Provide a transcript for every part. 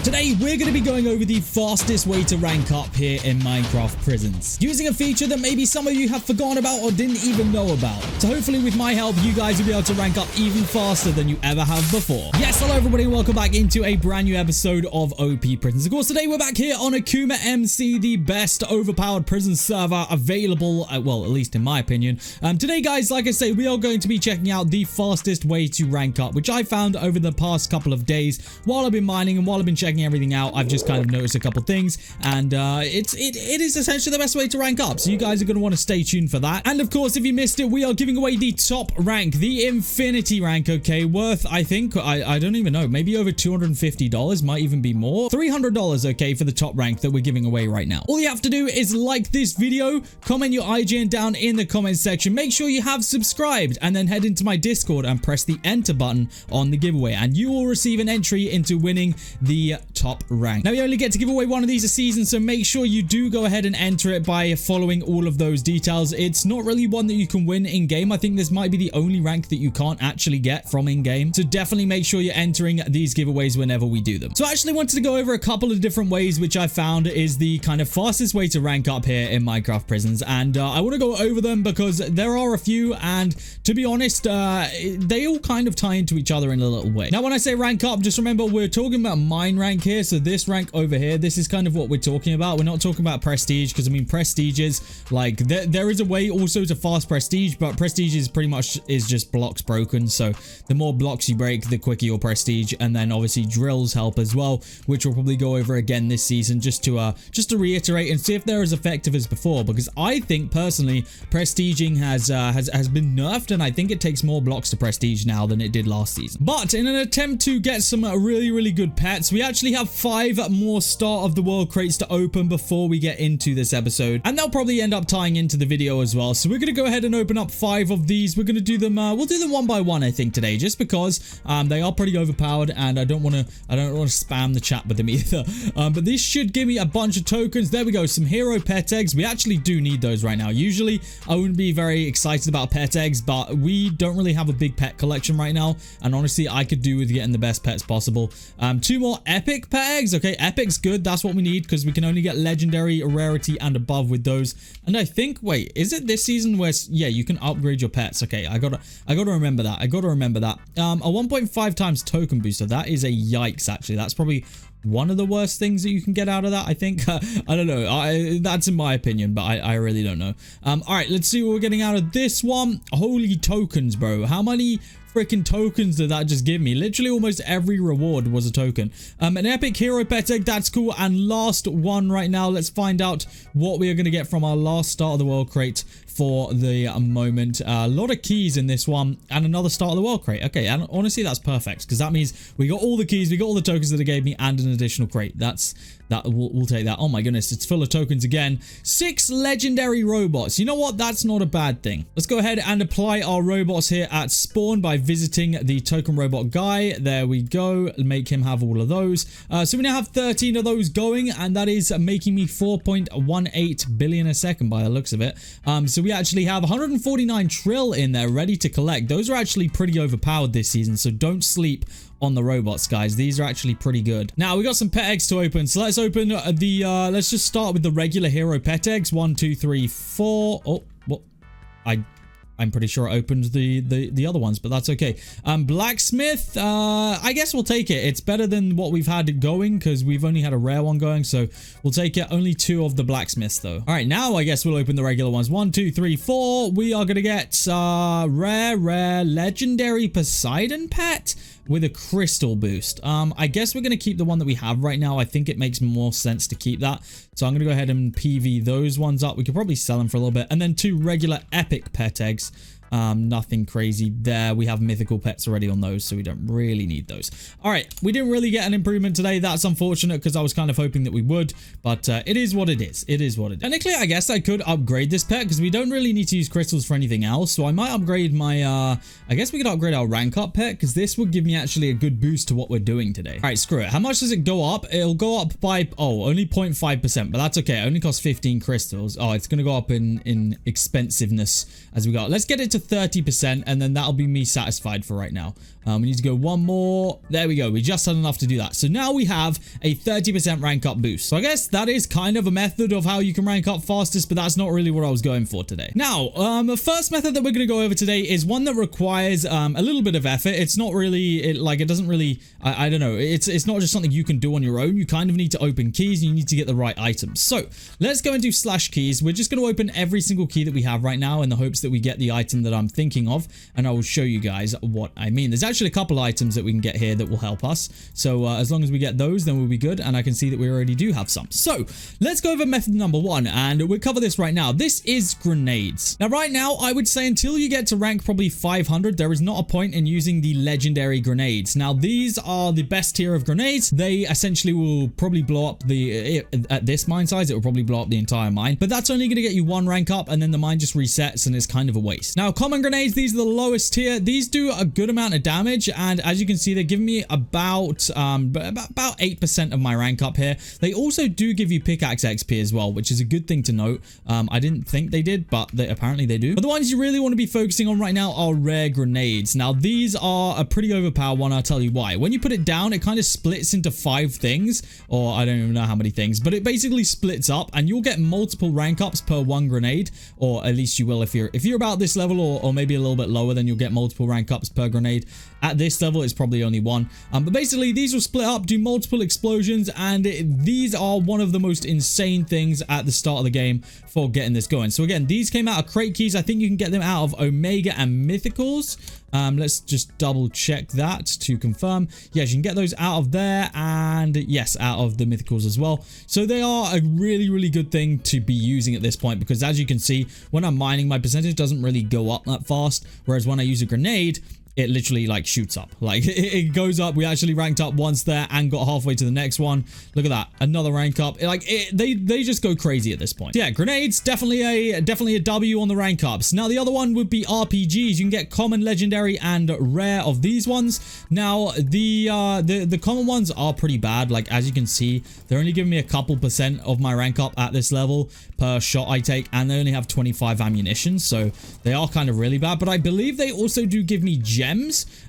Today, we're going to be going over the fastest way to rank up here in Minecraft prisons, using a feature that maybe some of you have forgotten about or didn't even know about. So hopefully with my help, you guys will be able to rank up even faster than you ever have before. Yes, hello everybody, and welcome back into a brand new episode of OP Prisons. Of course, today we're back here on AkumaMC, the best overpowered prison server available, well, at least in my opinion. Today, guys, like I say, we are going to be checking out the fastest way to rank up, which I found over the past couple of days while I've been mining and while I've been checking everything out. I've just kind of noticed a couple things, and it is essentially the best way to rank up, so you guys are going to want to stay tuned for that. And of course, if you missed it, we are giving away the top rank, the infinity rank, okay, worth, I think, I don't even know, maybe over $250, might even be more, $300, okay, for the top rank that we're giving away right now. All you have to do is like this video, comment your IGN down in the comment section, make sure you have subscribed, and then head into my Discord and press the enter button on the giveaway, and you will receive an entry into winning the top rank. Now, you only get to give away one of these a season, so make sure you do go ahead and enter it by following all of those details. It's not really one that you can win in game. I think this might be the only rank that you can't actually get from in game, so definitely make sure you're entering these giveaways whenever we do them. So I actually wanted to go over a couple of different ways which I found is the kind of fastest way to rank up here in Minecraft prisons, and I want to go over them because there are a few, and to be honest, they all kind of tie into each other in a little way. Now, when I say rank up, just remember we're talking about mine rank here, so this rank over here, this is kind of what we're talking about. We're not talking about prestige, because I mean prestige is like there is a way also to fast prestige, but prestige is pretty much just blocks broken, so the more blocks you break, the quicker your prestige. And then obviously drills help as well, which we'll probably go over again this season, just to reiterate and see if they're as effective as before, because I think personally prestiging has been nerfed, and I think it takes more blocks to prestige now than it did last season. But in an attempt to get some really good pets, we actually have 5 more start of the world crates to open before we get into this episode, and they'll probably end up tying into the video as well. So we're going to go ahead and open up 5 of these. We're going to do them we'll do them one by one, I think, today, just because they are pretty overpowered, and I don't want to spam the chat with them either. But this should give me a bunch of tokens. There we go, some hero pet eggs. We actually do need those right now. Usually I wouldn't be very excited about pet eggs, but we don't really have a big pet collection right now, and honestly I could do with getting the best pets possible. 2 more epic pet eggs. Okay, epic's good, that's what we need, because we can only get legendary, rarity, and above with those. And I think, wait, is it this season where, yeah, you can upgrade your pets? Okay, I gotta remember that. A 1.5 times token booster, that is a yikes. Actually, that's probably one of the worst things that you can get out of that, I think. I don't know, that's in my opinion, but I really don't know. All right, let's see what we're getting out of this one. Holy tokens, bro. How many freaking tokens did that just give me? Literally almost every reward was a token. An epic hero pet egg, that's cool. And last one right now, let's find out what we are going to get from our last start of the world crate for the moment. A lot of keys in this one, and another start of the world crate. Okay, and honestly that's perfect, because that means we got all the keys, we got all the tokens that it gave me, and an additional crate. We'll take that. Oh my goodness, it's full of tokens again. 6 legendary robots. You know what, that's not a bad thing. Let's go ahead and apply our robots here at spawn by visiting the token robot guy. There we go, make him have all of those. So we now have 13 of those going, and that is making me 4.18 billion a second by the looks of it. So we actually have 149 trill in there ready to collect. Those are actually pretty overpowered this season, so don't sleep on the robots, guys. These are actually pretty good. Now we got some pet eggs to open, so let's open let's just start with the regular hero pet eggs. 1 2 3 4. Oh, what? I'm pretty sure I opened the other ones, but that's okay. Blacksmith, I guess we'll take it. It's better than what we've had going, because we've only had a rare one going, so we'll take it. Only 2 of the blacksmiths though. All right, now I guess we'll open the regular ones. 1 2 3 4. We are gonna get rare legendary Poseidon pet with a crystal boost. I guess we're gonna keep the one that we have right now. I think it makes more sense to keep that, so I'm gonna go ahead and PV those ones up. We could probably sell them for a little bit, and then 2 regular epic pet eggs. Nothing crazy there. We have mythical pets already on those, so we don't really need those. All right, we didn't really get an improvement today. That's unfortunate, because I was kind of hoping that we would, but it is what it is. It is what it is. Technically, I guess I could upgrade this pet, because we don't really need to use crystals for anything else, so I might upgrade my I guess we could upgrade our rank up pet, because this would give me actually a good boost to what we're doing today. All right, screw it. How much does it go up? It'll go up by, oh, only 0.5%, but that's okay. It only costs 15 crystals. Oh, it's gonna go up in expensiveness as we go. Let's get it to to 30%, and then that'll be me satisfied for right now. We need to go one more. There we go. We just had enough to do that. So now we have a 30% rank up boost. So I guess that is kind of a method of how you can rank up fastest, but that's not really what I was going for today. Now, the first method that we're going to go over today is one that requires a little bit of effort. It's not really, it doesn't really, I don't know. It's not just something you can do on your own. You kind of need to open keys and you need to get the right items. So let's go and do /keys. We're just going to open every single key that we have right now in the hopes that we get the item that I'm thinking of, and I will show you guys what I mean. There's actually a couple items that we can get here that will help us. So as long as we get those, then we'll be good. And I can see that we already do have some. So let's go over method number one, and we'll cover this right now. This is grenades. Now, right now, I would say until you get to rank probably 500, there is not a point in using the legendary grenades. Now, these are the best tier of grenades. They essentially will probably blow up at this mine size, it will probably blow up the entire mine, but that's only going to get you one rank up, and then the mine just resets and it's kind of a waste. Now, common grenades, these are the lowest tier. These do a good amount of damage, and as you can see, they're giving me about 8% of my rank up here. They also do give you pickaxe XP as well, which is a good thing to note. I didn't think they did, but apparently they do. But the ones you really want to be focusing on right now are rare grenades. Now, these are a pretty overpowered one. I'll tell you why. When you put it down, it kind of splits into 5 things, or I don't even know how many things, but it basically splits up, and you'll get multiple rank ups per one grenade, or at least you will if you're about this level, or maybe a little bit lower, then you'll get multiple rank ups per grenade. At this level, it's probably only one. But basically, these will split up, do multiple explosions, and these are one of the most insane things at the start of the game for getting this going. So again, these came out of crate keys. I think you can get them out of Omega and Mythicals. Let's just double check that to confirm. Yes, you can get those out of there, and yes, out of the Mythicals as well. So they are a really, really good thing to be using at this point, because as you can see, when I'm mining, my percentage doesn't really go up that fast, whereas when I use a grenade, it literally like shoots up. Like it goes up. We actually ranked up once there and got halfway to the next one. Look at that, another rank up. Like they just go crazy at this point. Yeah, grenades definitely a W on the rank ups. Now the other one would be RPGs. You can get common, legendary, and rare of these ones. Now the common ones are pretty bad. Like as you can see, they're only giving me a couple % of my rank up at this level per shot I take, and they only have 25 ammunition, so they are kind of really bad. But I believe they also do give me gems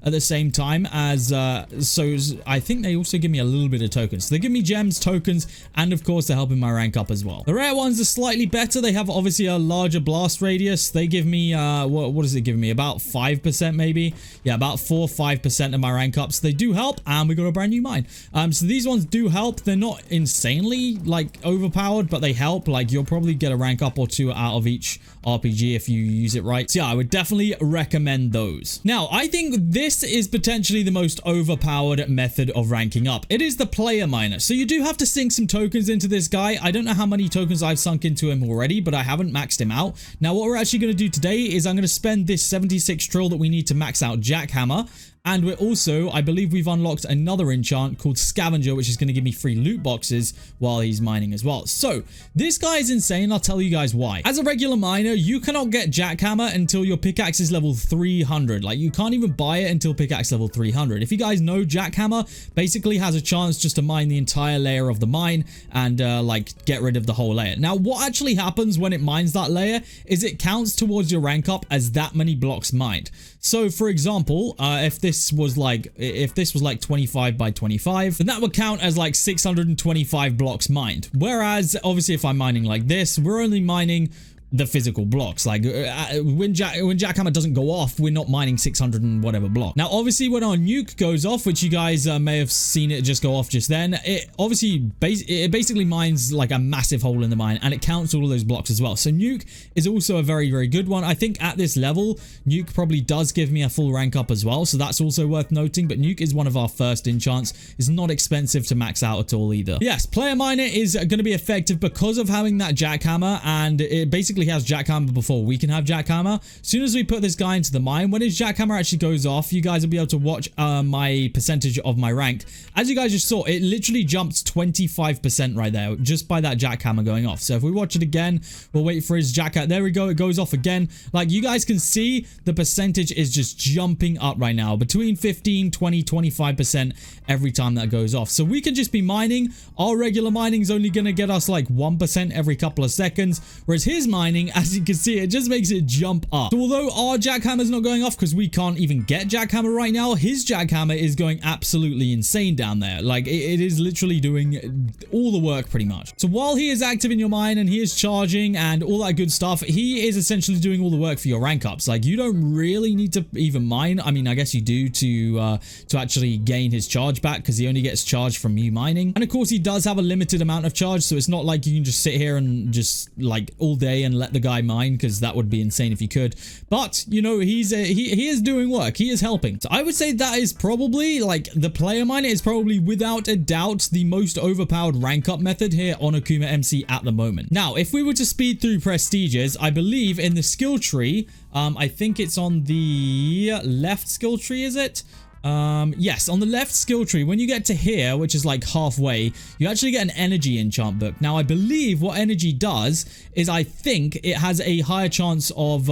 at the same time as so I think they also give me a little bit of tokens. So they give me gems, tokens, and of course they're helping my rank up as well. The rare ones are slightly better. They have obviously a larger blast radius. They give me what is it giving me? About 5% maybe. Yeah, about 4-5% of my rank ups. They do help, and we got a brand new mine. So these ones do help. They're not insanely like overpowered, but they help. Like you'll probably get a rank up or two out of each RPG if you use it right. So yeah, I would definitely recommend those. Now, I think this is potentially the most overpowered method of ranking up. It is the player miner. So you do have to sink some tokens into this guy. I don't know how many tokens I've sunk into him already, but I haven't maxed him out. Now, what we're actually going to do today is I'm going to spend this 76 trill that we need to max out Jackhammer. And we're also, I believe we've unlocked another enchant called Scavenger, which is going to give me free loot boxes while he's mining as well. So this guy is insane. I'll tell you guys why. As a regular miner, you cannot get Jackhammer until your pickaxe is level 300. Like you can't even buy it until pickaxe level 300. If you guys know, Jackhammer basically has a chance just to mine the entire layer of the mine and like get rid of the whole layer. Now, what actually happens when it mines that layer is it counts towards your rank up as that many blocks mined. So for example, if this was like 25 by 25, then that would count as like 625 blocks mined. Whereas obviously if I'm mining like this, we're only mining the physical blocks. Like when Jackhammer doesn't go off, we're not mining 600 and whatever block. Now obviously when our nuke goes off, which you guys may have seen it just go off just then, it obviously basically mines like a massive hole in the mine, and it counts all of those blocks as well. So nuke is also a very, very good one. I think at this level nuke probably does give me a full rank up as well, so that's also worth noting. But nuke is one of our first enchants. It's not expensive to max out at all either. Yes, player miner is going to be effective because of having that Jackhammer, and it basically has Jackhammer before we can have Jackhammer. As soon as we put this guy into the mine, when his Jackhammer actually goes off, you guys will be able to watch my percentage of my rank. As you guys just saw, it literally jumps 25% right there just by that Jackhammer going off. So if we watch it again, we'll wait for his Jackhammer. There we go. It goes off again. Like you guys can see, the percentage is just jumping up right now, between 15, 20, 25% every time that goes off. So we can just be mining. Our regular mining is only going to get us like 1% every couple of seconds, whereas his mining mining, as you can see, it just makes it jump up. So although our jackhammer is not going off because we can't even get jackhammer right now, his jackhammer is going absolutely insane down there. Like it is literally doing all the work pretty much. So while he is active in your mine and he is charging and all that good stuff, he is essentially doing all the work for your rank ups. Like you don't really need to even mine. I mean, I guess you do to actually gain his charge back because he only gets charged from you mining. And of course he does have a limited amount of charge, so it's not like you can just sit here and just like all day and let the guy mine, because that would be insane if you could. But you know, he is doing work. He is helping. So I would say that is probably, like, the player miner is probably without a doubt the most overpowered rank up method here on AkumaMC at the moment. Now, if we were to speed through prestiges, I believe in the skill tree, I think it's on the left skill tree, is it? Yes, on the left skill tree, when you get to here, which is like halfway, you actually get an energy enchant book. Now, I believe what energy does is, I think it has a higher chance of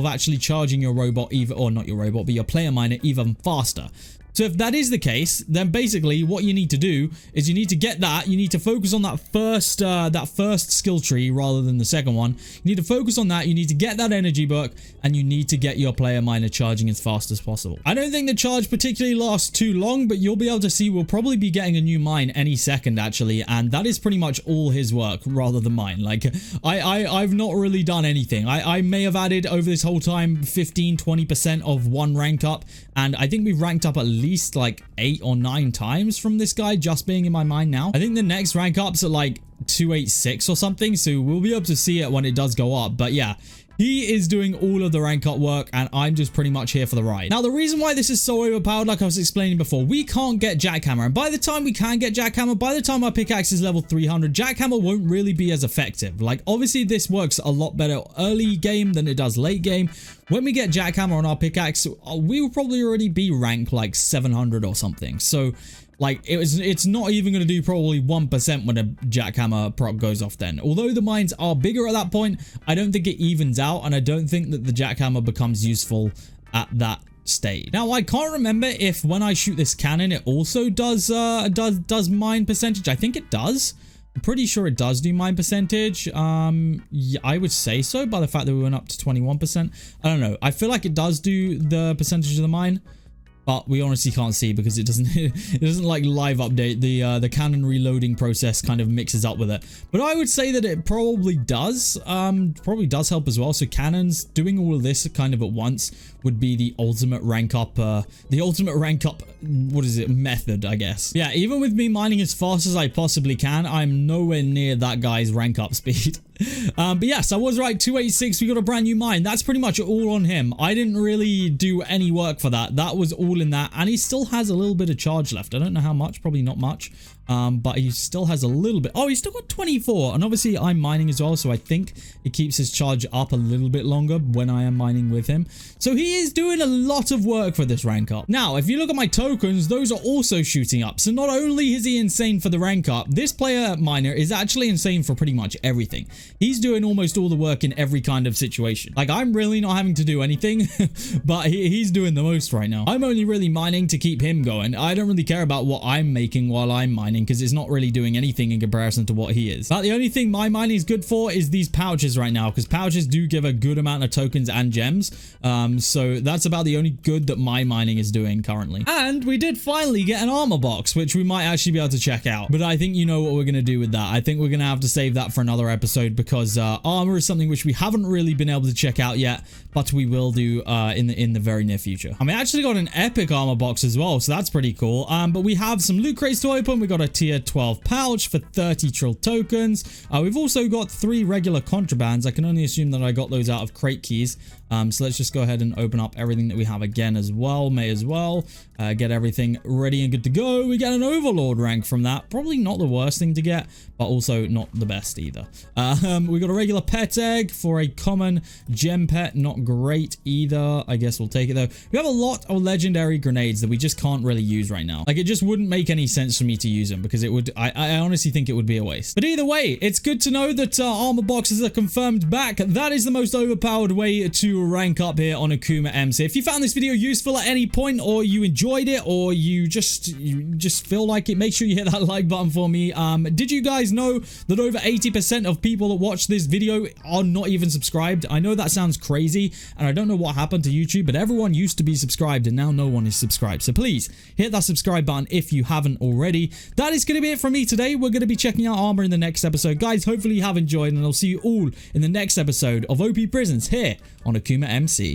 actually charging your robot, or not your robot, but your player miner even faster. So if that is the case, then basically what you need to do is you need to get that. You need to focus on that first skill tree rather than the second one. You need to focus on that. You need to get that energy book, and you need to get your player miner charging as fast as possible. I don't think the charge particularly lasts too long, but you'll be able to see we'll probably be getting a new mine any second actually, and that is pretty much all his work rather than mine. Like I've not really done anything. I may have added over this whole time 15-20% of one rank up, and I think we've ranked up at least like 8 or 9 times from this guy just being in my mine now. I think the next rank up's at like 286 or something, so we'll be able to see it when it does go up. But yeah, he is doing all of the rank up work, and I'm just pretty much here for the ride. Now, the reason why this is so overpowered, like I was explaining before, we can't get Jackhammer. And by the time we can get Jackhammer, by the time our pickaxe is level 300, Jackhammer won't really be as effective. Like, obviously, this works a lot better early game than it does late game. When we get Jackhammer on our pickaxe, we will probably already be ranked like 700 or something. So, like, it's not even going to do probably 1% when a jackhammer proc goes off then. Although the mines are bigger at that point, I don't think it evens out, and I don't think that the jackhammer becomes useful at that stage. Now, I can't remember if when I shoot this cannon, it also does mine percentage. I think it does. I'm pretty sure it does do mine percentage. Yeah, I would say so by the fact that we went up to 21%. I don't know. I feel like it does do the percentage of the mine, but we honestly can't see because it doesn't like live update. The cannon reloading process kind of mixes up with it. But I would say that it probably does help as well. So cannons doing all of this kind of at once would be the ultimate rank up, what is it, method, I guess. Yeah, even with me mining as fast as I possibly can, I'm nowhere near that guy's rank up speed. But yes, I was right, 286, we got a brand new mine. That's pretty much all on him. I didn't really do any work for that. That was all in that, and he still has a little bit of charge left. I don't know how much, probably not much. But he still has a little bit. Oh, he's still got 24, and obviously I'm mining as well, so I think it keeps his charge up a little bit longer when I am mining with him. So he is doing a lot of work for this rank up. Now, if you look at my tokens, those are also shooting up. So not only is he insane for the rank up, this player miner is actually insane for pretty much everything. He's doing almost all the work in every kind of situation. Like, I'm really not having to do anything, but he's doing the most right now. I'm only really mining to keep him going. I don't really care about what I'm making while I'm mining, because it's not really doing anything in comparison to what he is. But the only thing my mining is good for is these pouches right now, because pouches do give a good amount of tokens and gems. So that's about the only good that my mining is doing currently. And we did finally get an armor box, which we might actually be able to check out. But I think you know what we're going to do with that. I think we're going to have to save that for another episode, because armor is something which we haven't really been able to check out yet, but we will do in the very near future. And we actually got an epic armor box as well, so that's pretty cool. But we have some loot crates to open. We got a tier 12 pouch for 30 trill tokens. We've also got 3 regular contrabands. I can only assume that I got those out of crate keys. So let's just go ahead and open up everything that we have again as well. May as well get everything ready and good to go. We get an overlord rank from that. Probably not the worst thing to get, but also not the best either. We got a regular pet egg for a common gem pet. Not great either. I guess we'll take it though. We have a lot of legendary grenades that we just can't really use right now. Like, it just wouldn't make any sense for me to use them, because it would, I honestly think it would be a waste. But either way, it's good to know that armor boxes are confirmed back. That is the most overpowered way to to rank up here on AkumaMC. If you found this video useful at any point, or you enjoyed it, or you just feel like it, make sure you hit that like button for me. Did you guys know that over 80% of people that watch this video are not even subscribed? I know that sounds crazy, and I don't know what happened to YouTube, but everyone used to be subscribed, and now no one is subscribed. So please hit that subscribe button if you haven't already. That is going to be it from me today. We're going to be checking out armor in the next episode. Guys, hopefully you have enjoyed, and I'll see you all in the next episode of OP Prisons here on AkumaMC.